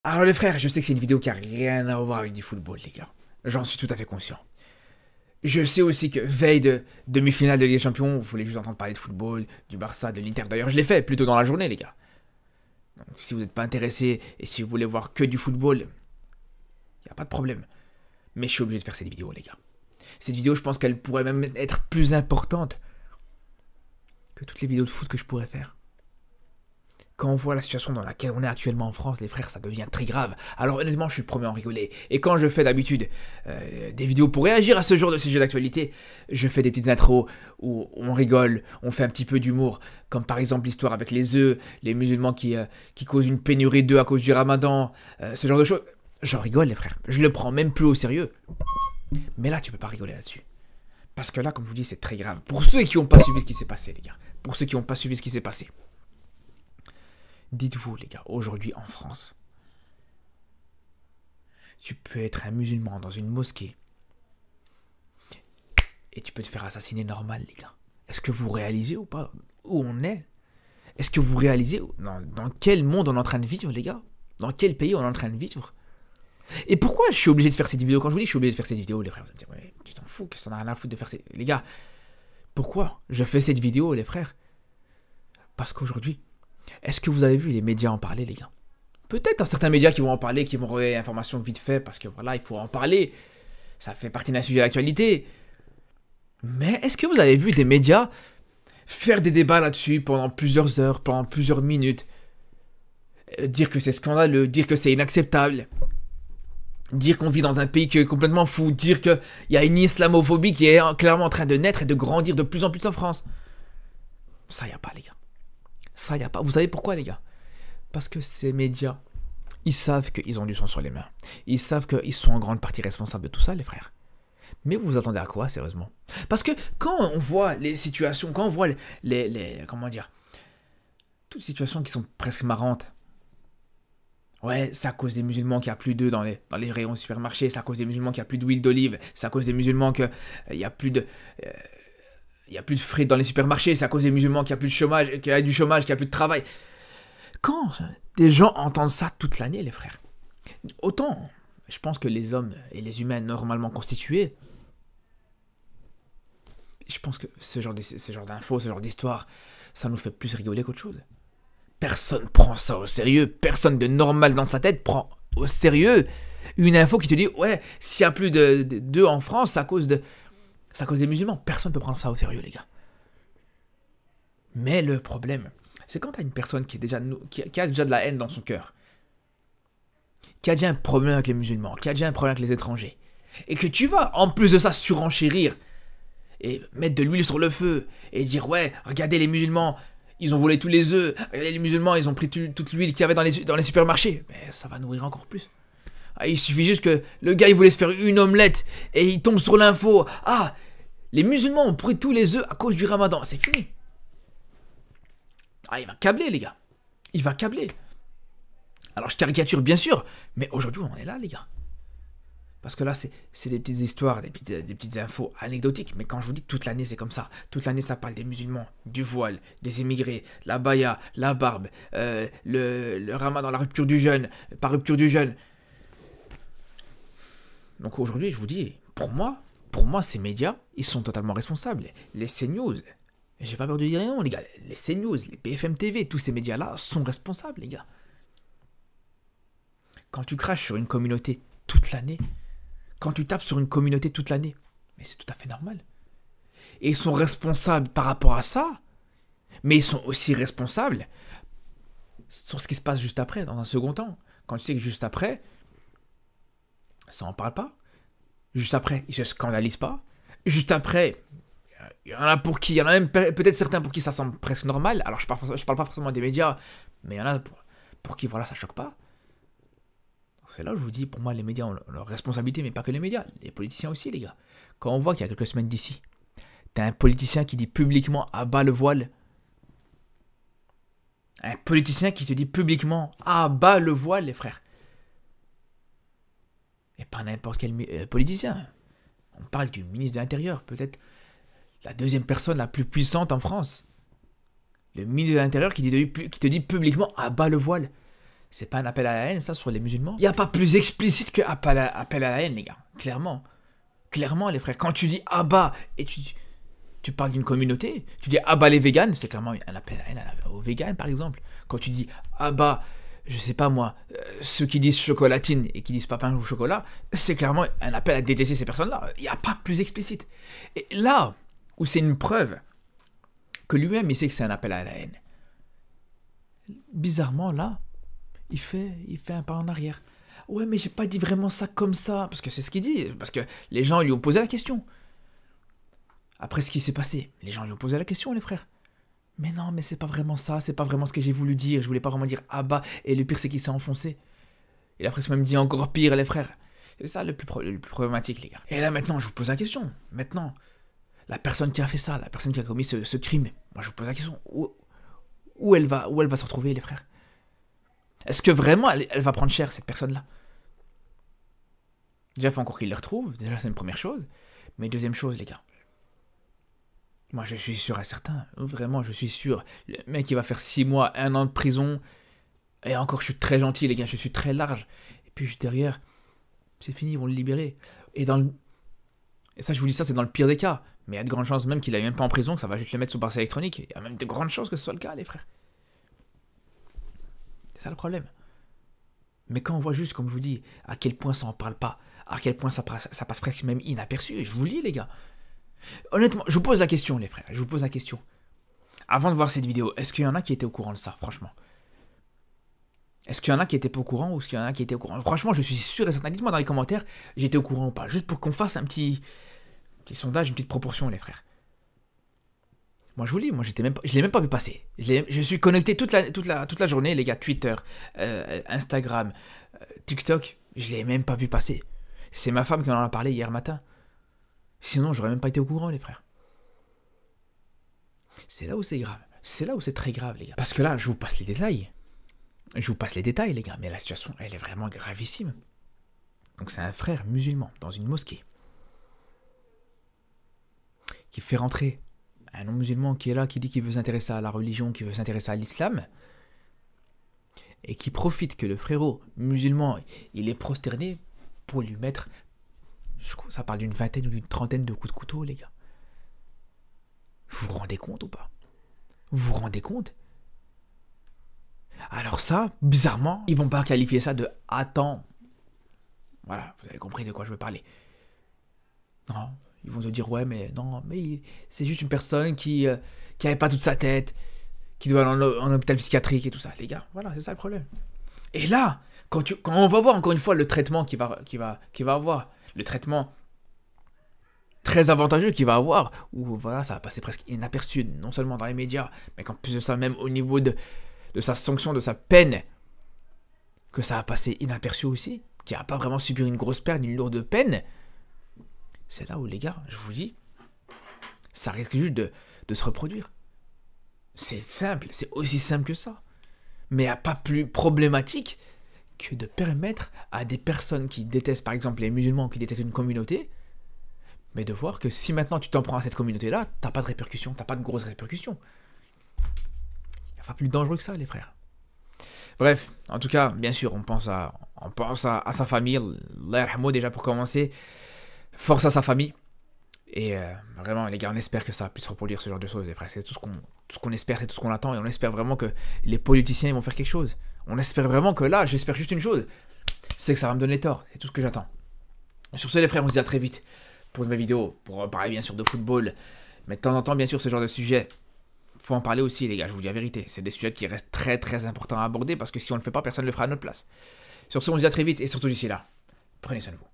Alors les frères, je sais que c'est une vidéo qui a rien à voir avec du football, les gars. J'en suis tout à fait conscient. Je sais aussi que veille de demi-finale de Ligue des Champions, vous voulez juste entendre parler de football, du Barça, de l'Inter. D'ailleurs, je l'ai fait plutôt dans la journée, les gars. Donc, si vous n'êtes pas intéressé et si vous voulez voir que du football, il n'y a pas de problème. Mais je suis obligé de faire cette vidéo, les gars. Cette vidéo, je pense qu'elle pourrait même être plus importante que toutes les vidéos de foot que je pourrais faire. Quand on voit la situation dans laquelle on est actuellement en France, les frères, ça devient très grave. Alors honnêtement, je suis le premier à en rigoler. Et quand je fais d'habitude des vidéos pour réagir à ce genre de sujet d'actualité, je fais des petites intros où on rigole, on fait un petit peu d'humour. Comme par exemple l'histoire avec les œufs, les musulmans qui causent une pénurie d'œufs à cause du ramadan, ce genre de choses. J'en rigole, les frères. Je le prends même plus au sérieux. Mais là, tu peux pas rigoler là-dessus. Parce que là, comme je vous dis, c'est très grave. Pour ceux qui n'ont pas suivi ce qui s'est passé, les gars. Pour ceux qui n'ont pas suivi ce qui s'est passé. Dites-vous, les gars, aujourd'hui en France, tu peux être un musulman dans une mosquée et tu peux te faire assassiner normal, les gars. Est-ce que vous réalisez ou pas où on est? Est-ce que vous réalisez dans quel monde on est en train de vivre, les gars? Dans quel pays on est en train de vivre? Et pourquoi je suis obligé de faire cette vidéo? Quand je vous dis que je suis obligé de faire cette vidéo, les frères, vous allez me dire, ouais, tu t'en fous, qu'est-ce que t'en as rien à foutre de faire ces... Les gars, pourquoi je fais cette vidéo, les frères? Parce qu'aujourd'hui, est-ce que vous avez vu les médias en parler, les gars? Peut-être certains médias qui vont en parler, qui vont relayer l'information vite fait, parce que voilà, il faut en parler. Ça fait partie d'un sujet d'actualité. Mais est-ce que vous avez vu des médias faire des débats là-dessus pendant plusieurs heures, pendant plusieurs minutes, dire que c'est scandaleux, dire que c'est inacceptable, dire qu'on vit dans un pays qui est complètement fou, dire qu'il y a une islamophobie qui est clairement en train de naître et de grandir de plus en plus en France? Ça, y a pas, les gars. Ça, y a pas. Vous savez pourquoi, les gars? Parce que ces médias, ils savent qu'ils ont du sang sur les mains. Ils savent qu'ils sont en grande partie responsables de tout ça, les frères. Mais vous vous attendez à quoi, sérieusement? Parce que quand on voit les situations, quand on voit comment dire, toutes situations qui sont presque marrantes. Ouais, c'est à cause des musulmans qu'il n'y a plus d'œufs dans les rayons du supermarché, c'est à cause des musulmans qu'il n'y a plus d'huile d'olive, c'est à cause des musulmans qu'il n'y a plus de... il n'y a plus de frites dans les supermarchés, c'est à cause des musulmans qu'il y a plus de chômage, qu'il y a du chômage, qu'il n'y a plus de travail. Quand des gens entendent ça toute l'année, les frères, autant, je pense que les hommes et les humains normalement constitués, je pense que ce genre d'infos, ce genre d'histoire, ça nous fait plus rigoler qu'autre chose. Personne prend ça au sérieux, personne de normal dans sa tête prend au sérieux une info qui te dit, ouais, s'il n'y a plus d'eux en France, c'est à cause des musulmans. Personne ne peut prendre ça au sérieux, les gars. Mais le problème, c'est quand tu as une personne qui a déjà de la haine dans son cœur, qui a déjà un problème avec les musulmans, qui a déjà un problème avec les étrangers, et que tu vas, en plus de ça, surenchérir, et mettre de l'huile sur le feu, et dire, ouais, regardez les musulmans, ils ont volé tous les œufs, regardez les musulmans, ils ont pris toute l'huile qu'il y avait dans les supermarchés, mais ça va nourrir encore plus. Ah, il suffit juste que le gars, il voulait se faire une omelette, et il tombe sur l'info, ah, les musulmans ont pris tous les œufs à cause du ramadan, c'est fini. Ah, il va câbler, les gars. Il va câbler. Alors, je caricature, bien sûr, mais aujourd'hui, on est là, les gars. Parce que là, c'est des petites histoires, des petites infos anecdotiques. Mais quand je vous dis toute l'année, c'est comme ça. Toute l'année, ça parle des musulmans, du voile, des immigrés, la baya, la barbe, le ramadan, la rupture du jeûne, par rupture du jeûne. Donc aujourd'hui, je vous dis, pour moi, ces médias, ils sont totalement responsables. Les CNews, j'ai pas peur de dire non, les gars. Les CNews, les BFM TV, tous ces médias-là sont responsables, les gars. Quand tu craches sur une communauté toute l'année, quand tu tapes sur une communauté toute l'année, mais c'est tout à fait normal. Et ils sont responsables par rapport à ça, mais ils sont aussi responsables sur ce qui se passe juste après, dans un second temps. Quand tu sais que juste après, ça en parle pas. Juste après, ils se scandalisent pas. Juste après, il y en a il y en a même peut-être certains pour qui ça semble presque normal. Alors je parle pas forcément des médias, mais il y en a pour qui voilà, ça choque pas. C'est là où je vous dis, pour moi, les médias ont leur responsabilité, mais pas que les médias, les politiciens aussi, les gars. Quand on voit qu'il y a quelques semaines d'ici, t'as un politicien qui dit publiquement à bas le voile. Un politicien qui te dit publiquement à bas le voile, les frères. Et pas n'importe quel politicien. On parle du ministre de l'Intérieur, peut-être la deuxième personne la plus puissante en France. Le ministre de l'Intérieur qui te dit publiquement à bas le voile. C'est pas un appel à la haine, ça, sur les musulmans? Il n'y a pas plus explicite que appel à la haine, les gars. Clairement. Clairement, les frères. Quand tu dis abat et tu parles d'une communauté, tu dis abat les véganes, c'est clairement un appel à la haine aux véganes, par exemple. Quand tu dis abat, je sais pas moi, ceux qui disent chocolatine et qui disent pas pain ou chocolat, c'est clairement un appel à détester ces personnes-là. Il n'y a pas plus explicite. Et là où c'est une preuve que lui-même il sait que c'est un appel à la haine, bizarrement là, il fait un pas en arrière. Ouais, mais j'ai pas dit vraiment ça comme ça, parce que c'est ce qu'il dit, parce que les gens lui ont posé la question. Après ce qui s'est passé, les gens lui ont posé la question, les frères. Mais non, mais c'est pas vraiment ça, c'est pas vraiment ce que j'ai voulu dire, je voulais pas vraiment dire ah bah, et le pire c'est qu'il s'est enfoncé. Et après ça même dit encore pire, les frères. C'est ça le plus problématique, les gars. Et là maintenant, je vous pose la question, maintenant, la personne qui a fait ça, la personne qui a commis ce crime, moi je vous pose la question, où elle va se retrouver, les frères? Est-ce que vraiment elle va prendre cher, cette personne-là? Déjà, il faut encore qu'il les retrouve, déjà c'est une première chose. Mais deuxième chose, les gars, moi je suis sûr et certain, vraiment je suis sûr, le mec il va faire 6 mois, 1 an de prison, et encore je suis très gentil, les gars, je suis très large, et puis juste derrière, c'est fini, ils vont le libérer. Et ça, je vous dis ça, c'est dans le pire des cas. Mais il y a de grandes chances même qu'il n'aille même pas en prison, que ça va juste le mettre sous bracelet électronique. Il y a même de grandes chances que ce soit le cas, les frères. C'est ça le problème. Mais quand on voit juste, comme je vous dis, à quel point ça en parle pas, à quel point ça passe presque même inaperçu, et je vous le dis, les gars. Honnêtement, je vous pose la question, les frères, je vous pose la question. Avant de voir cette vidéo, est-ce qu'il y en a qui étaient au courant de ça, franchement? Est-ce qu'il y en a qui étaient pas au courant, ou est-ce qu'il y en a qui étaient au courant? Franchement, je suis sûr et certain. Dites-moi dans les commentaires, j'étais au courant ou pas. Juste pour qu'on fasse un petit sondage, une petite proportion, les frères. Moi, je vous le dis, moi, je l'ai même pas vu passer. Je suis connecté toute la journée, les gars. Twitter, Instagram, TikTok, je l'ai même pas vu passer. C'est ma femme qui en a parlé hier matin. Sinon, j'aurais même pas été au courant, les frères. C'est là où c'est grave. C'est là où c'est très grave, les gars. Parce que là, je vous passe les détails. Je vous passe les détails, les gars. Mais la situation, elle est vraiment gravissime. Donc, c'est un frère musulman dans une mosquée qui fait rentrer un non-musulman qui est là, qui dit qu'il veut s'intéresser à la religion, qui veut s'intéresser à l'islam, et qui profite que le frérot musulman, il est prosterné pour lui mettre, je crois, ça parle d'une vingtaine ou d'une trentaine de coups de couteau, les gars. Vous vous rendez compte ou pas? Vous vous rendez compte? Alors ça, bizarrement, ils vont pas qualifier ça de « attends ». Voilà, vous avez compris de quoi je veux parler. Non. Ils vont te dire, ouais, mais non, mais c'est juste une personne qui avait pas toute sa tête, qui doit aller en hôpital psychiatrique et tout ça. Les gars, voilà, c'est ça le problème. Et là, quand on va voir encore une fois le traitement qu'il va avoir, le traitement très avantageux qu'il va avoir, où voilà, ça va passer presque inaperçu, non seulement dans les médias, mais qu'en plus de ça, même au niveau de sa sanction, de sa peine, que ça va passer inaperçu aussi, qu'il va pas vraiment subir une grosse perte, une lourde peine. C'est là où, les gars, je vous dis, ça risque juste de se reproduire. C'est simple, c'est aussi simple que ça. Mais il n'y a pas plus problématique que de permettre à des personnes qui détestent, par exemple, les musulmans, qui détestent une communauté, mais de voir que si maintenant tu t'en prends à cette communauté-là, t'as pas de répercussions, t'as pas de grosses répercussions. Il n'y a pas plus dangereux que ça, les frères. Bref, en tout cas, bien sûr, on pense à sa famille, Allah yarhamou, déjà pour commencer. Force à sa famille. Et vraiment, les gars, on espère que ça puisse reproduire ce genre de choses, les frères. C'est tout ce qu'on espère, c'est tout ce qu'on attend. Et on espère vraiment que les politiciens ils vont faire quelque chose. On espère vraiment que là, j'espère juste une chose, c'est que ça va me donner tort. C'est tout ce que j'attends. Sur ce, les frères, on se dit à très vite pour une nouvelle vidéo, pour parler bien sûr de football. Mais de temps en temps, bien sûr, ce genre de sujet, faut en parler aussi, les gars. Je vous dis la vérité. C'est des sujets qui restent très très importants à aborder parce que si on ne le fait pas, personne ne le fera à notre place. Sur ce, on se dit à très vite et surtout d'ici là, prenez soin de vous.